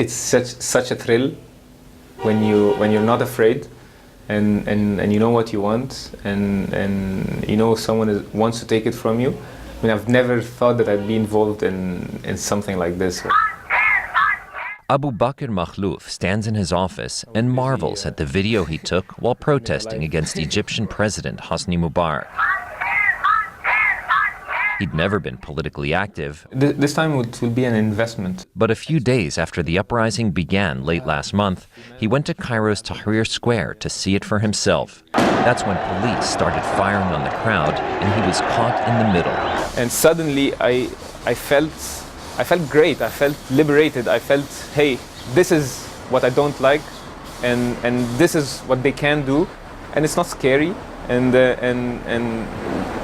it's such a thrill when you're not afraid, and you know what you want, and you know someone wants to take it from you. I mean, I've never thought that I'd be involved in something like this. Abu Bakr Makhlouf stands in his office and marvels at the video he took while protesting against Egyptian President Hosni Mubarak. He'd never been politically active. This time it will be an investment. But a few days after the uprising began late last month, he went to Cairo's Tahrir Square to see it for himself. That's when police started firing on the crowd, and he was caught in the middle. And suddenly I felt great. I felt liberated. I felt, hey, this is what I don't like, and this is what they can do, and it's not scary, and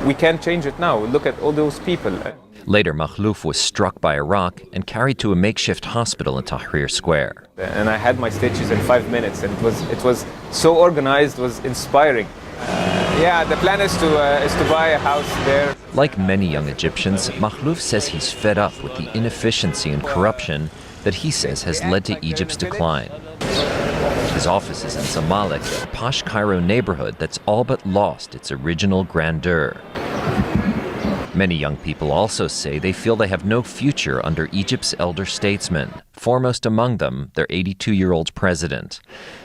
we can change it now. Look at all those people. Later, Makhlouf was struck by a rock and carried to a makeshift hospital in Tahrir Square. And I had my stitches in 5 minutes, and it was so organized, it was inspiring. Yeah, the plan is to buy a house there. Like many young Egyptians, Makhlouf says he's fed up with the inefficiency and corruption that he says has led to Egypt's decline. His office is in Zamalek, a posh Cairo neighborhood that's all but lost its original grandeur. Many young people also say they feel they have no future under Egypt's elder statesmen, foremost among them their 82-year-old president.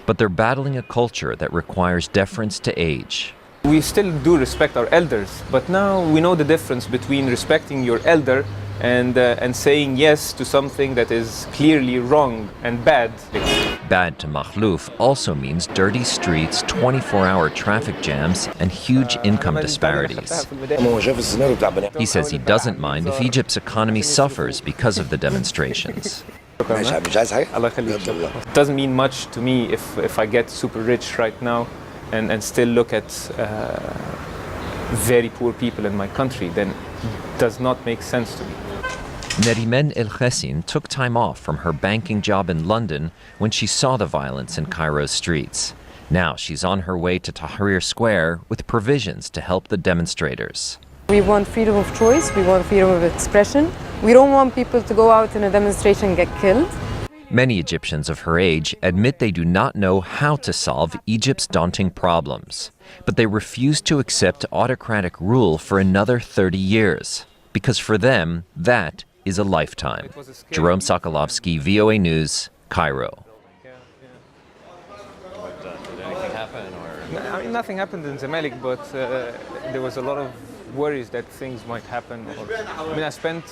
But they're battling a culture that requires deference to age. We still do respect our elders, but now we know the difference between respecting your elder and saying yes to something that is clearly wrong and bad. Bad to Makhlouf also means dirty streets, 24-hour traffic jams, and huge income disparities. He says he doesn't mind if Egypt's economy suffers because of the demonstrations. It doesn't mean much to me if I get super rich right now and still look at very poor people in my country. Then it does not make sense to me. Nerimen El Khessin took time off from her banking job in London when she saw the violence in Cairo's streets. Now she's on her way to Tahrir Square with provisions to help the demonstrators. We want freedom of choice, we want freedom of expression. We don't want people to go out in a demonstration and get killed. Many Egyptians of her age admit they do not know how to solve Egypt's daunting problems, but they refuse to accept autocratic rule for another 30 years, because for them, that is a lifetime. Jerome Socolovsky, VOA News, Cairo. Did anything happen? I mean, nothing happened in Zamalek, but there was a lot of worries that things might happen. I mean, I spent